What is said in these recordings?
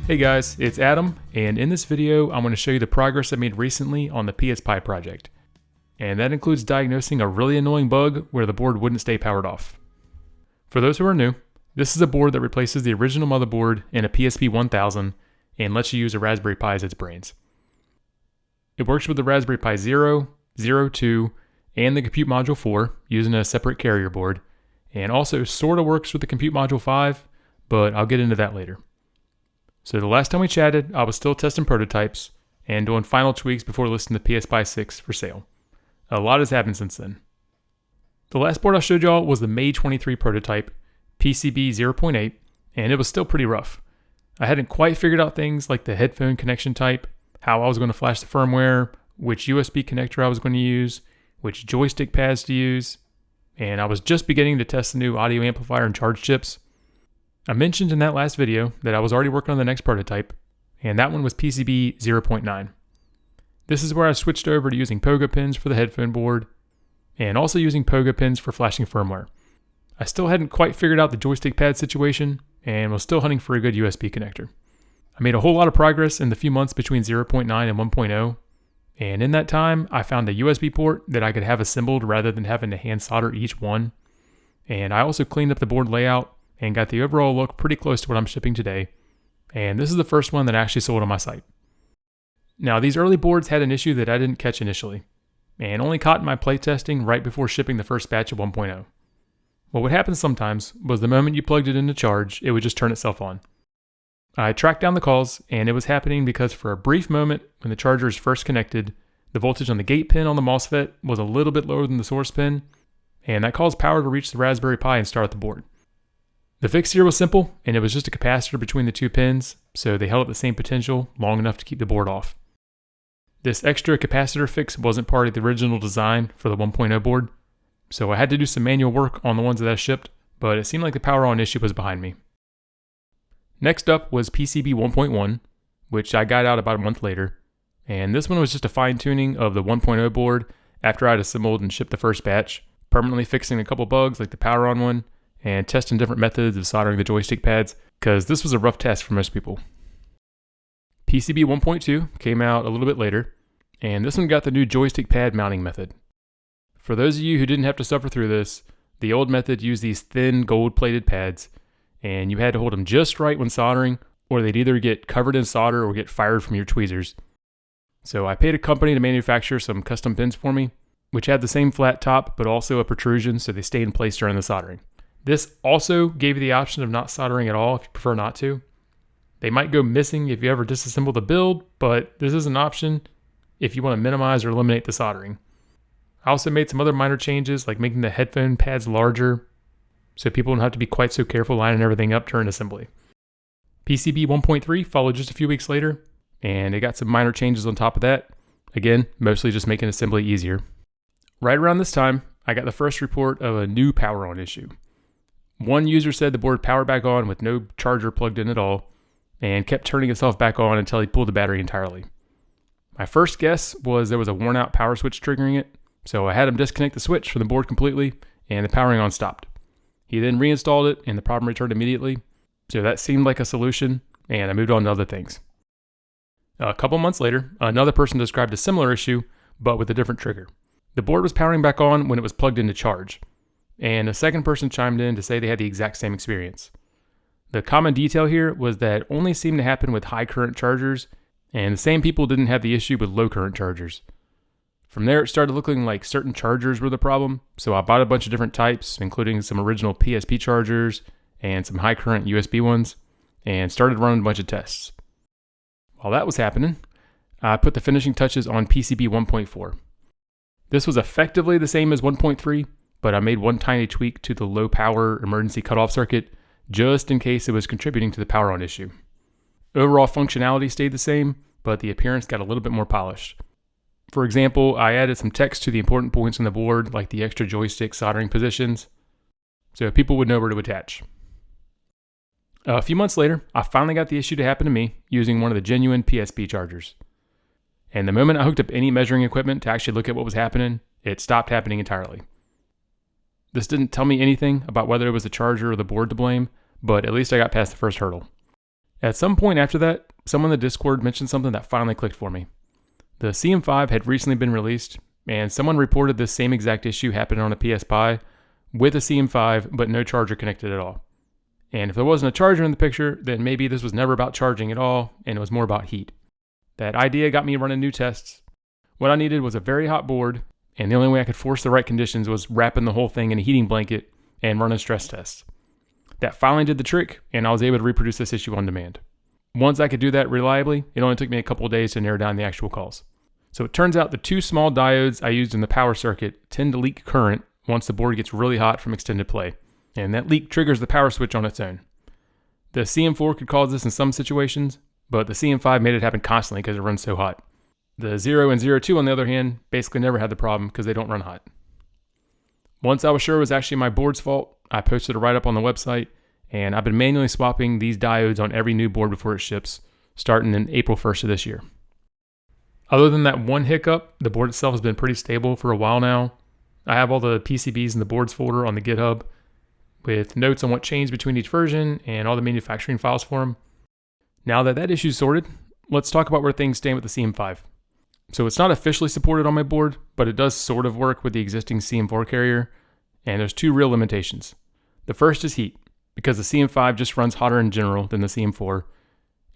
Hey guys, it's Adam, and in this video I'm going to show you the progress I made recently on the PSPi project. And that includes diagnosing a really annoying bug where the board wouldn't stay powered off. For those who are new, this is a board that replaces the original motherboard in a PSP 1000 and lets you use a Raspberry Pi as its brains. It works with the Raspberry Pi 0, 2, and the Compute Module 4 using a separate carrier board, and also sorta works with the Compute Module 5, but I'll get into that later. So the last time we chatted, I was still testing prototypes and doing final tweaks before listing the PSPi 6 for sale. A lot has happened since then. The last board I showed y'all was the May 23 prototype, PCB 0.8, and it was still pretty rough. I hadn't quite figured out things like the headphone connection type, how I was going to flash the firmware, which USB connector I was going to use, which joystick pads to use, and I was just beginning to test the new audio amplifier and charge chips. I mentioned in that last video that I was already working on the next prototype, and that one was PCB 0.9. This is where I switched over to using Pogo pins for the headphone board, and also using Pogo pins for flashing firmware. I still hadn't quite figured out the joystick pad situation, and was still hunting for a good USB connector. I made a whole lot of progress in the few months between 0.9 and 1.0, and in that time, I found a USB port that I could have assembled rather than having to hand solder each one, and I also cleaned up the board layout and got the overall look pretty close to what I'm shipping today, and this is the first one that actually sold on my site. Now, these early boards had an issue that I didn't catch initially, and only caught in my playtesting right before shipping the first batch of 1.0. What would happen sometimes was the moment you plugged it into charge, it would just turn itself on. I tracked down the cause, and it was happening because for a brief moment when the charger is first connected, the voltage on the gate pin on the MOSFET was a little bit lower than the source pin, and that caused power to reach the Raspberry Pi and start the board. The fix here was simple, and it was just a capacitor between the two pins, so they held at the same potential long enough to keep the board off. This extra capacitor fix wasn't part of the original design for the 1.0 board, so I had to do some manual work on the ones that I shipped, but it seemed like the power on issue was behind me. Next up was PCB 1.1, which I got out about a month later, and this one was just a fine-tuning of the 1.0 board after I'd assembled and shipped the first batch, permanently fixing a couple bugs like the power on one, and testing different methods of soldering the joystick pads, because this was a rough test for most people. PCB 1.2 came out a little bit later, and this one got the new joystick pad mounting method. For those of you who didn't have to suffer through this, the old method used these thin gold-plated pads, and you had to hold them just right when soldering, or they'd either get covered in solder or get fired from your tweezers. So I paid a company to manufacture some custom pins for me, which had the same flat top, but also a protrusion so they stayed in place during the soldering. This also gave you the option of not soldering at all if you prefer not to. They might go missing if you ever disassemble the build, but this is an option if you want to minimize or eliminate the soldering. I also made some other minor changes like making the headphone pads larger so people don't have to be quite so careful lining everything up during assembly. PCB 1.3 followed just a few weeks later, and it got some minor changes on top of that. Again, mostly just making assembly easier. Right around this time, I got the first report of a new power on issue. One user said the board powered back on with no charger plugged in at all, and kept turning itself back on until he pulled the battery entirely. My first guess was there was a worn out power switch triggering it, so I had him disconnect the switch from the board completely, and the powering on stopped. He then reinstalled it, and the problem returned immediately, so that seemed like a solution, and I moved on to other things. A couple months later, another person described a similar issue, but with a different trigger. The board was powering back on when it was plugged into charge, and a second person chimed in to say they had the exact same experience. The common detail here was that it only seemed to happen with high current chargers, and the same people didn't have the issue with low current chargers. From there, it started looking like certain chargers were the problem, so I bought a bunch of different types, including some original PSP chargers and some high current USB ones, and started running a bunch of tests. While that was happening, I put the finishing touches on PCB 1.4. This was effectively the same as 1.3, but I made one tiny tweak to the low power emergency cutoff circuit just in case it was contributing to the power on issue. Overall functionality stayed the same, but the appearance got a little bit more polished. For example, I added some text to the important points on the board, like the extra joystick soldering positions, so people would know where to attach. A few months later, I finally got the issue to happen to me using one of the genuine PSP chargers. And the moment I hooked up any measuring equipment to actually look at what was happening, it stopped happening entirely. This didn't tell me anything about whether it was the charger or the board to blame, but at least I got past the first hurdle. At some point after that, someone in the Discord mentioned something that finally clicked for me. The CM5 had recently been released, and someone reported this same exact issue happening on a PSPi with a CM5, but no charger connected at all. And if there wasn't a charger in the picture, then maybe this was never about charging at all, and it was more about heat. That idea got me running new tests. What I needed was a very hot board, and the only way I could force the right conditions was wrapping the whole thing in a heating blanket and running stress tests. That finally did the trick, and I was able to reproduce this issue on demand. Once I could do that reliably, it only took me a couple of days to narrow down the actual calls. So it turns out the two small diodes I used in the power circuit tend to leak current once the board gets really hot from extended play, and that leak triggers the power switch on its own. The CM4 could cause this in some situations, but the CM5 made it happen constantly because it runs so hot. The 0 and 02 on the other hand basically never had the problem because they don't run hot. Once I was sure it was actually my board's fault, I posted a write-up on the website, and I've been manually swapping these diodes on every new board before it ships, starting in April 1st of this year. Other than that one hiccup, the board itself has been pretty stable for a while now. I have all the PCBs in the boards folder on the GitHub with notes on what changed between each version and all the manufacturing files for them. Now that that issue's sorted, let's talk about where things stand with the CM5. So it's not officially supported on my board, but it does sort of work with the existing CM4 carrier, and there's two real limitations. The first is heat, because the CM5 just runs hotter in general than the CM4,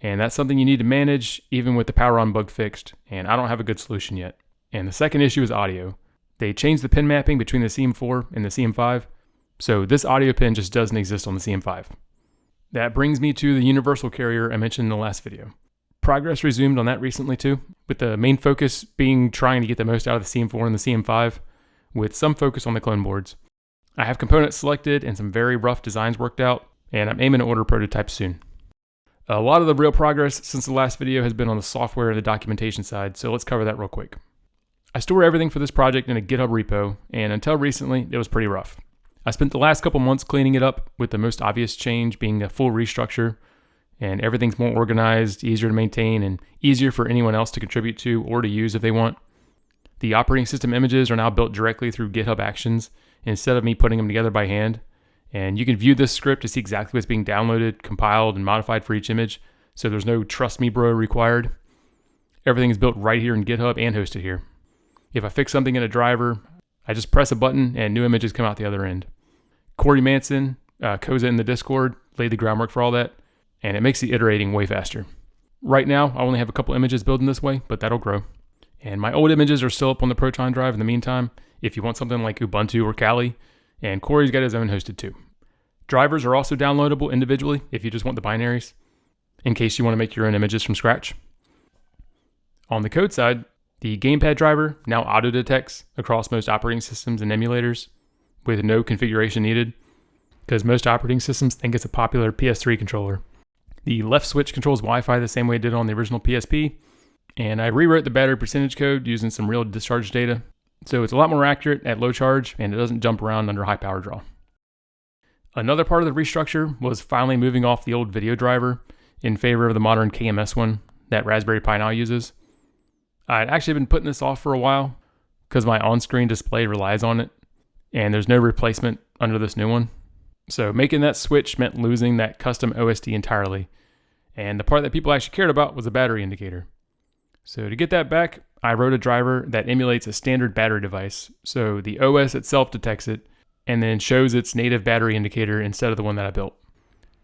and that's something you need to manage even with the power on bug fixed, and I don't have a good solution yet. And the second issue is audio. They changed the pin mapping between the CM4 and the CM5, so this audio pin just doesn't exist on the CM5. That brings me to the universal carrier I mentioned in the last video. Progress resumed on that recently too, with the main focus being trying to get the most out of the CM4 and the CM5, with some focus on the clone boards. I have components selected and some very rough designs worked out, and I'm aiming to order prototypes soon. A lot of the real progress since the last video has been on the software and the documentation side, so let's cover that real quick. I store everything for this project in a GitHub repo, and until recently, it was pretty rough. I spent the last couple months cleaning it up, with the most obvious change being a full restructure, and everything's more organized, easier to maintain, and easier for anyone else to contribute to or to use if they want. The operating system images are now built directly through GitHub Actions instead of me putting them together by hand, and you can view this script to see exactly what's being downloaded, compiled, and modified for each image, so there's no trust me bro required. Everything is built right here in GitHub and hosted here. If I fix something in a driver, I just press a button and new images come out the other end. Corey Manson, Koza in the Discord, laid the groundwork for all that, and it makes the iterating way faster. Right now, I only have a couple images building this way, but that'll grow. And my old images are still up on the Proton drive in the meantime, if you want something like Ubuntu or Kali, and Corey's got his own hosted too. Drivers are also downloadable individually if you just want the binaries, in case you want to make your own images from scratch. On the code side, the gamepad driver now auto-detects across most operating systems and emulators with no configuration needed, because most operating systems think it's a popular PS3 controller. The left switch controls Wi-Fi the same way it did on the original PSP, and I rewrote the battery percentage code using some real discharge data, so it's a lot more accurate at low charge and it doesn't jump around under high power draw. Another part of the restructure was finally moving off the old video driver in favor of the modern KMS one that Raspberry Pi now uses. I'd actually been putting this off for a while because my on-screen display relies on it, and there's no replacement under this new one. So making that switch meant losing that custom OSD entirely, and the part that people actually cared about was the battery indicator. So to get that back, I wrote a driver that emulates a standard battery device, so the OS itself detects it and then shows its native battery indicator instead of the one that I built.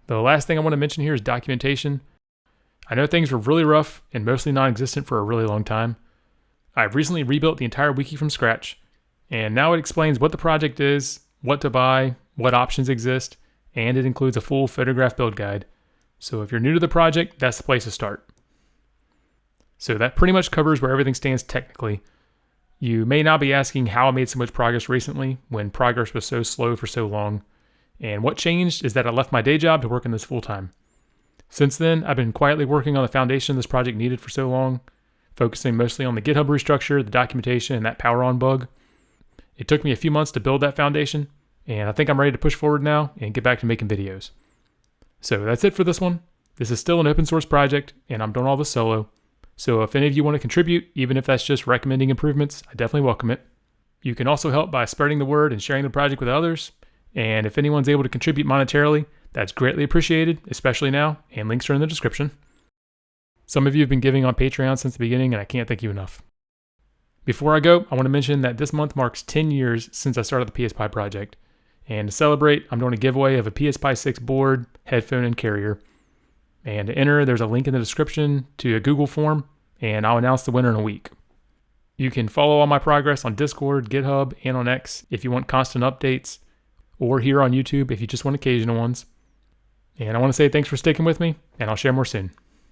The last thing I want to mention here is documentation. I know things were really rough and mostly non-existent for a really long time. I've recently rebuilt the entire wiki from scratch, and now it explains what the project is, what to buy, what options exist, and it includes a full photograph build guide. So if you're new to the project, that's the place to start. So that pretty much covers where everything stands technically. You may now be asking how I made so much progress recently when progress was so slow for so long. And what changed is that I left my day job to work on this full time. Since then, I've been quietly working on the foundation this project needed for so long, focusing mostly on the GitHub restructure, the documentation, and that power on bug. It took me a few months to build that foundation, and I think I'm ready to push forward now and get back to making videos. So that's it for this one. This is still an open source project, and I'm doing all this solo. So if any of you want to contribute, even if that's just recommending improvements, I definitely welcome it. You can also help by spreading the word and sharing the project with others. And if anyone's able to contribute monetarily, That's greatly appreciated, especially now, and links are in the description. Some of you have been giving on Patreon since the beginning, and I can't thank you enough. Before I go, I want to mention that this month marks 10 years since I started the PSPi project. And to celebrate, I'm doing a giveaway of a PSPi 6 board, headphone, and carrier. And to enter, there's a link in the description to a Google form, and I'll announce the winner in a week. You can follow all my progress on Discord, GitHub, and on X if you want constant updates, or here on YouTube if you just want occasional ones. And I want to say thanks for sticking with me, and I'll share more soon.